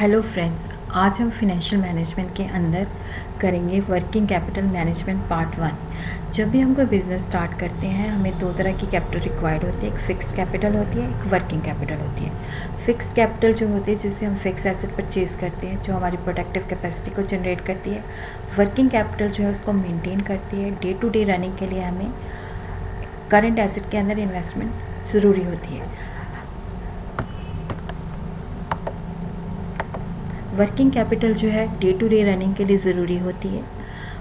Hello friends, आज हम financial management के अंदर करेंगे वर्किंग कैपिटल मैनेजमेंट पार्ट 1। जब भी हम कोई बिज़नेस स्टार्ट करते हैं हमें दो तरह की कैपिटल रिक्वायर्ड होती है। एक फिक्स्ड कैपिटल होती है, एक वर्किंग कैपिटल होती है। फिक्स्ड कैपिटल जो होती है जिससे हम फिक्स एसेट परचेज करते हैं, जो हमारी प्रोडक्टिव कैपेसिटी को जनरेट करती है। वर्किंग कैपिटल जो है उसको मेनटेन करती है। डे टू डे रनिंग के लिए हमें करंट एसेट के अंदर इन्वेस्टमेंट ज़रूरी होती है। वर्किंग कैपिटल जो है डे टू डे रनिंग के लिए ज़रूरी होती है।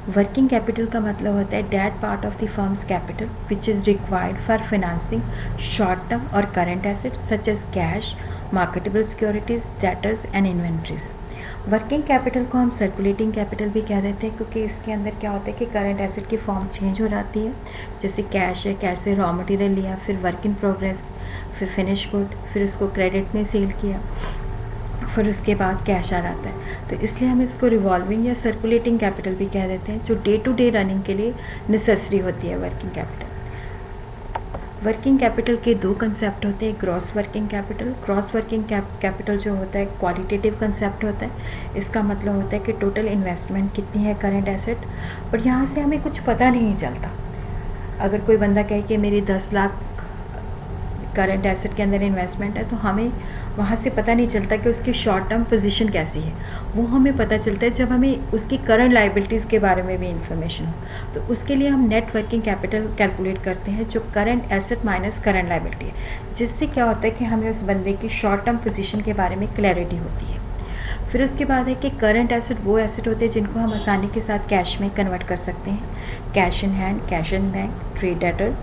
वर्किंग कैपिटल का मतलब होता है that part of the firm's capital which is required for financing short term और current assets such as cash, marketable securities, debtors and inventories. Working capital को हम सर्कुलेटिंग कैपिटल भी कह देते हैं क्योंकि इसके अंदर क्या होता है कि करंट एसेट की फॉर्म चेंज हो जाती है। जैसे कैश है, कैश से रॉ मटेरियल लिया, फिर वर्क इन प्रोग्रेस, फिर फिनिश गुड, फिर उसको क्रेडिट में सेल किया, फिर उसके बाद कैश आ जाता है। तो इसलिए हम इसको रिवॉल्विंग या सर्कुलेटिंग कैपिटल भी कह देते हैं, जो डे टू डे रनिंग के लिए नेसेसरी होती है वर्किंग कैपिटल। वर्किंग कैपिटल के दो कंसेप्ट होते हैं, gross working capital. Gross working capital जो होता है क्वालिटेटिव कंसेप्ट होता है। इसका मतलब होता है कि टोटल इन्वेस्टमेंट कितनी है करंट एसेट, और यहाँ से हमें कुछ पता नहीं चलता। अगर कोई बंदा कहे कि मेरी 10 लाख करंट एसेट के अंदर इन्वेस्टमेंट है, तो हमें वहाँ से पता नहीं चलता कि उसकी शॉर्ट टर्म पोजीशन कैसी है। वो हमें पता चलता है जब हमें उसकी करंट लाइबिलिटीज़ के बारे में भी इंफॉर्मेशन हो। तो उसके लिए हम नेट वर्किंग कैपिटल कैलकुलेट करते हैं, जो current asset minus current liability है, जिससे क्या होता है कि हमें उस बंदे की शॉर्ट टर्म पोजीशन के बारे में क्लैरिटी होती है। फिर उसके बाद है कि करंट एसेट वो एसेट होते हैं जिनको हम आसानी के साथ कैश में कन्वर्ट कर सकते हैं। Cash in hand, cash in bank, trade debtors,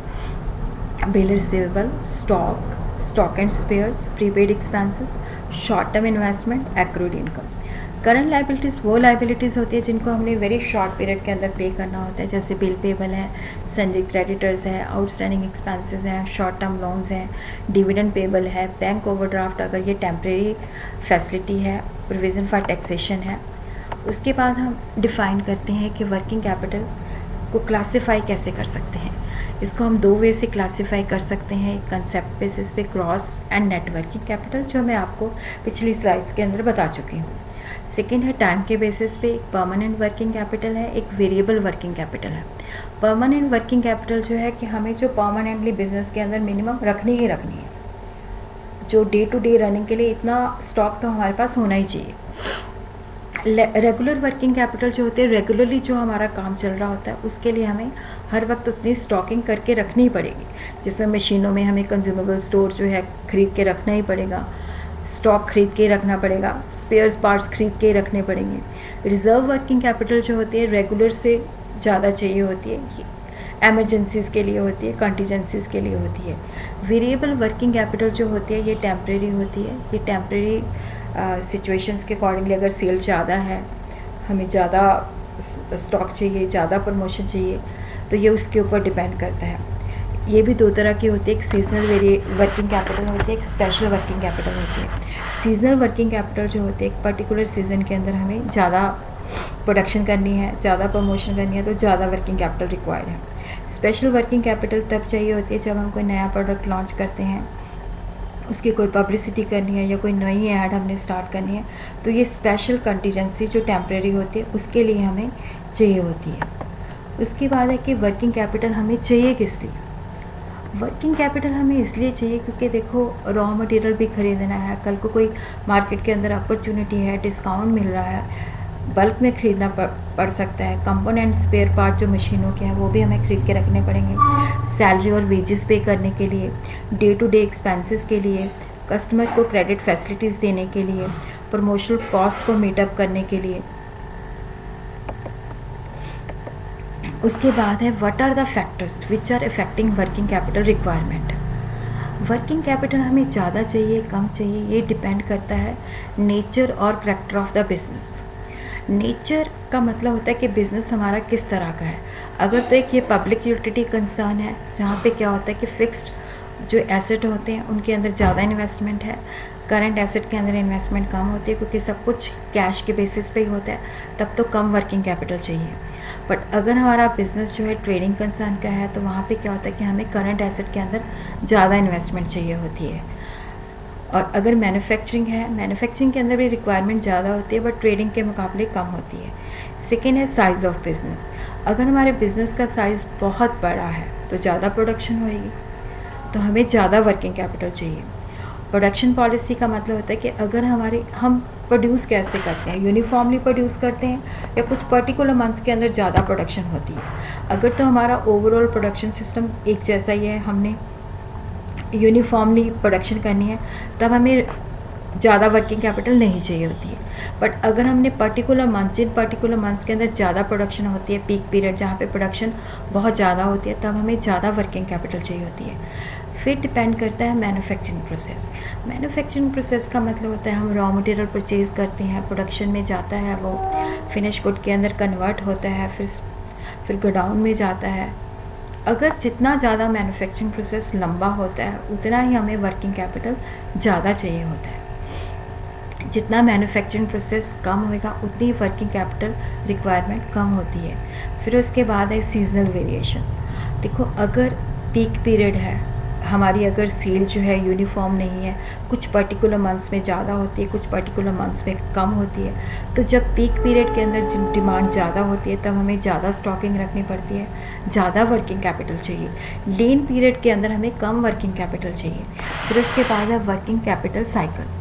bill receivable, stock and spheres, prepaid expenses, short term investment, accrued income. Current liabilities वो लाइबिलिटीज़ होती है जिनको हमने वेरी शॉर्ट पीरियड के अंदर पे करना होता है, जैसे बिल पेबल है, सन्ड्री क्रेडिटर्स है, आउटस्टैंडिंग एक्सपेंसेस हैं, शॉर्ट टर्म लोन्स हैं, डिविडेंड पेबल है, बैंक ओवरड्राफ्ट अगर ये टेम्प्रेरी फैसिलिटी है, प्रोविज़न फॉर टैक्सेशन है। उसके बाद हम डिफ़ाइन करते हैं कि वर्किंग कैपिटल को क्लासीफाई कैसे कर सकते हैं। इसको हम दो वे से क्लासीफाई कर सकते हैं, कंसेप्ट बेसिस पे gross and net working capital, जो मैं आपको पिछली स्लाइड्स के अंदर बता चुकी हूँ। सेकेंड है टाइम के बेसिस पे, एक परमानेंट वर्किंग कैपिटल है, एक वेरिएबल वर्किंग कैपिटल है। परमानेंट वर्किंग कैपिटल जो है कि हमें जो परमानेंटली बिजनेस के अंदर मिनिमम रखनी ही रखनी है, जो डे टू डे रनिंग के लिए इतना स्टॉक तो हमारे पास होना ही चाहिए। रेगुलर वर्किंग कैपिटल जो होते हैं, रेगुलरली जो हमारा काम चल रहा होता है उसके लिए हमें हर वक्त उतनी स्टॉकिंग करके रखनी ही पड़ेगी। जिसमें मशीनों में हमें कंज्यूमेबल स्टोर जो है खरीद के रखना ही पड़ेगा, स्टॉक खरीद के रखना पड़ेगा, स्पेयर्स पार्ट्स खरीद के रखने पड़ेंगे। रिजर्व वर्किंग कैपिटल जो होती है रेगुलर से ज़्यादा चाहिए होती है, एमरजेंसीज़ के लिए होती है, कंटीजेंसीज़ के लिए होती है। वेरिएबल वर्किंग कैपिटल जो होती है ये टेम्प्रेरी होती है। ये टेम्प्रेरी सिचुएशंस के अकॉर्डिंगली, अगर सेल ज़्यादा है, हमें ज़्यादा स्टॉक चाहिए, ज़्यादा प्रमोशन चाहिए, तो ये उसके ऊपर डिपेंड करता है। ये भी दो तरह की होती है, एक सीजनल वर्किंग कैपिटल होती है, एक स्पेशल वर्किंग कैपिटल होती है। सीजनल वर्किंग कैपिटल जो होती है एक पर्टिकुलर सीज़न के अंदर हमें ज़्यादा प्रोडक्शन करनी है, ज़्यादा प्रमोशन करनी है, तो ज़्यादा वर्किंग कैपिटल रिक्वायर्ड है। स्पेशल वर्किंग कैपिटल तब चाहिए होती है जब हम कोई नया प्रोडक्ट लॉन्च करते हैं, उसकी कोई पब्लिसिटी करनी है या कोई नई ऐड हमने स्टार्ट करनी है, तो ये स्पेशल कंटीजेंसी जो टेम्प्रेरी होती है उसके लिए हमें चाहिए होती है। उसके बाद है कि वर्किंग कैपिटल हमें चाहिए किस लिए। वर्किंग कैपिटल हमें इसलिए चाहिए क्योंकि देखो रॉ मटेरियल भी खरीदना है, कल को कोई मार्केट के अंदर अपॉर्चुनिटी है, डिस्काउंट मिल रहा है, बल्क में खरीदना पड़ सकता है। कंपोनेंट स्पेयर पार्ट जो मशीनों के हैं वो भी हमें खरीद के रखने पड़ेंगे। सैलरी और वेजेस पे करने के लिए, डे टू डे एक्सपेंसेस के लिए, कस्टमर को क्रेडिट फैसिलिटीज़ देने के लिए, प्रमोशनल कॉस्ट को मीटअप करने के लिए। उसके बाद है what are the factors which are affecting working capital requirement. Working capital हमें ज़्यादा चाहिए, कम चाहिए, ये डिपेंड करता है नेचर और character of the business. Nature का मतलब होता है कि बिज़नेस हमारा किस तरह का है। अगर तो एक ये पब्लिक यूटिलिटी कंसर्न है, जहाँ पे क्या होता है कि फिक्स्ड जो एसेट होते हैं उनके अंदर ज़्यादा इन्वेस्टमेंट है, करंट एसेट के अंदर इन्वेस्टमेंट कम होती है क्योंकि सब कुछ कैश के बेसिस पे ही होता है, तब तो कम वर्किंग कैपिटल चाहिए। बट अगर हमारा बिज़नेस जो है ट्रेडिंग कंसर्न का है, तो वहाँ पे क्या होता है कि हमें करंट एसेट के अंदर ज़्यादा इन्वेस्टमेंट चाहिए होती है। और अगर मैन्युफैक्चरिंग है, मैन्युफैक्चरिंग के अंदर भी रिक्वायरमेंट ज़्यादा होती है बट ट्रेडिंग के मुकाबले कम होती है। सेकेंड है साइज़ ऑफ बिज़नेस। अगर हमारे बिज़नेस का साइज़ बहुत बड़ा है तो ज़्यादा प्रोडक्शन होएगी, तो हमें ज़्यादा वर्किंग कैपिटल चाहिए। प्रोडक्शन पॉलिसी का मतलब होता है कि अगर हम प्रोड्यूस कैसे करते हैं, यूनिफॉर्मली प्रोड्यूस करते हैं या कुछ पर्टिकुलर मंथ्स के अंदर ज़्यादा प्रोडक्शन होती है। अगर तो हमारा ओवरऑल प्रोडक्शन सिस्टम एक जैसा ही है, हमने यूनिफॉर्मली प्रोडक्शन करनी है, तब हमें ज़्यादा वर्किंग कैपिटल नहीं चाहिए होती है। बट अगर हमने जिन पर्टिकुलर मंथ्स के अंदर ज़्यादा प्रोडक्शन होती है, पीक पीरियड जहाँ पे प्रोडक्शन बहुत ज़्यादा होती है, तब हमें ज़्यादा वर्किंग कैपिटल चाहिए होती है। फिर डिपेंड करता है मैन्युफैक्चरिंग प्रोसेस। मैन्युफैक्चरिंग प्रोसेस का मतलब होता है हम रॉ मटेरियल परचेज़ करते हैं, प्रोडक्शन में जाता है, वो फिनिश गुड के अंदर कन्वर्ट होता है, फिर गोडाउन में जाता है। अगर जितना ज़्यादा मैन्युफैक्चरिंग प्रोसेस लंबा होता है उतना ही हमें वर्किंग कैपिटल ज़्यादा चाहिए होता है। जितना मैन्युफैक्चरिंग प्रोसेस कम होगा उतनी वर्किंग कैपिटल रिक्वायरमेंट कम होती है। फिर उसके बाद है सीजनल वेरिएशंस। देखो, अगर पीक पीरियड है, हमारी अगर सेल जो है यूनिफॉर्म नहीं है, कुछ पर्टिकुलर मंथ्स में ज़्यादा होती है, कुछ पर्टिकुलर मंथ्स में कम होती है, तो जब पीक पीरियड के अंदर डिमांड ज़्यादा होती है तब हमें ज़्यादा स्टॉकिंग रखनी पड़ती है, ज़्यादा वर्किंग कैपिटल चाहिए। लीन पीरियड के अंदर हमें कम वर्किंग कैपिटल चाहिए। फिर उसके बाद है working capital cycle.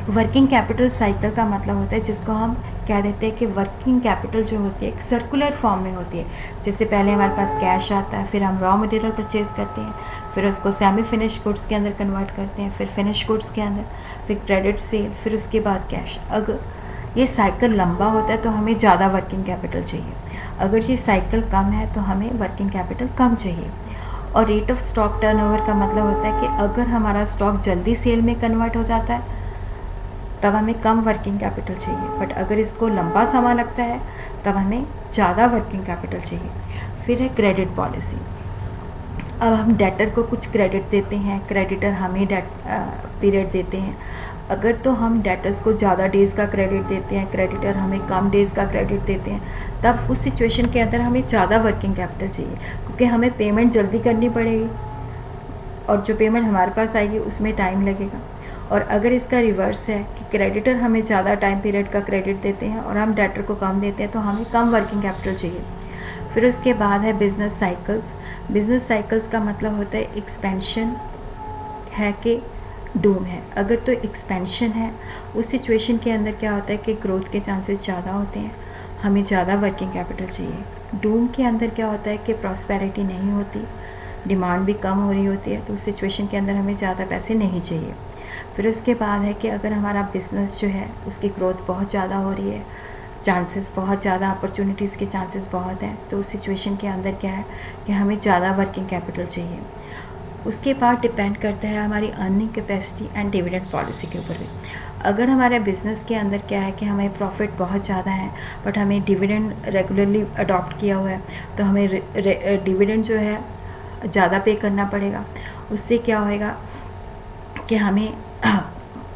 Working capital cycle का मतलब होता है जिसको हम कह देते हैं कि वर्किंग कैपिटल जो होती है एक सर्कुलर फॉर्म में होती है। जैसे पहले हमारे पास कैश आता है, फिर हम रॉ मटेरियल परचेज़ करते हैं, फिर उसको सेमी फिनिश गुड्स के अंदर कन्वर्ट करते हैं, फिर फिनिश गुड्स के अंदर, फिर क्रेडिट सेल, फिर उसके बाद कैश। अगर ये साइकिल लंबा होता है तो हमें ज़्यादा वर्किंग कैपिटल चाहिए। अगर ये साइकिल कम है तो हमें वर्किंग कैपिटल कम चाहिए। और रेट ऑफ स्टॉक टर्नओवर का मतलब होता है कि अगर हमारा स्टॉक जल्दी सेल में कन्वर्ट हो जाता है तब हमें कम वर्किंग कैपिटल चाहिए, बट अगर इसको लंबा समय लगता है तब हमें ज़्यादा वर्किंग कैपिटल चाहिए। फिर है क्रेडिट पॉलिसी। अब हम डेटर को कुछ क्रेडिट देते हैं, क्रेडिटर हमें पीरियड देते हैं। अगर तो हम डेटर्स को ज़्यादा डेज़ का क्रेडिट देते हैं, क्रेडिटर हमें कम डेज़ का क्रेडिट देते हैं, तब उस सिचुएशन के अंदर हमें ज़्यादा वर्किंग कैपिटल चाहिए, क्योंकि हमें पेमेंट जल्दी करनी पड़ेगी और जो पेमेंट हमारे पास आएगी उसमें टाइम लगेगा। और अगर इसका रिवर्स है कि क्रेडिटर हमें ज़्यादा टाइम पीरियड का क्रेडिट देते हैं और हम डेटर को कम देते हैं, तो हमें कम वर्किंग कैपिटल चाहिए। फिर उसके बाद है बिजनेस साइकिल्स। बिजनेस साइकिल्स का मतलब होता है एक्सपेंशन है कि डूम है। अगर तो एक्सपेंशन है, उस सिचुएशन के अंदर क्या होता है कि ग्रोथ के चांसेस ज़्यादा होते हैं, हमें ज़्यादा वर्किंग कैपिटल चाहिए। डूम के अंदर क्या होता है कि प्रॉस्पेरिटी नहीं होती, डिमांड भी कम हो रही होती है, तो उस सिचुएशन के अंदर हमें ज़्यादा पैसे नहीं चाहिए। फिर उसके बाद है कि अगर हमारा बिज़नेस जो है उसकी ग्रोथ बहुत ज़्यादा हो रही है, चांसेस बहुत ज़्यादा, अपॉर्चुनिटीज़ के चांसेस बहुत हैं, तो उस सिचुएशन के अंदर क्या है कि हमें ज़्यादा वर्किंग कैपिटल चाहिए। उसके बाद डिपेंड करता है हमारी earning capacity and dividend policy के ऊपर भी। अगर हमारे बिज़नेस के अंदर क्या है कि हमें प्रॉफिट बहुत ज़्यादा है बट हमें डिविडेंड रेगुलरली अडॉप्ट किया हुआ है, तो हमें डिविडेंड जो है ज़्यादा पे करना पड़ेगा। उससे क्या होएगा कि हमें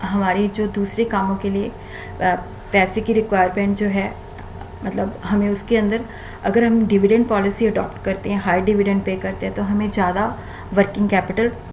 हमारी जो दूसरे कामों के लिए पैसे की रिक्वायरमेंट जो है, मतलब हमें उसके अंदर अगर हम डिविडेंड पॉलिसी अडॉप्ट करते हैं, हाई डिविडेंड पे करते हैं, तो हमें ज़्यादा वर्किंग कैपिटल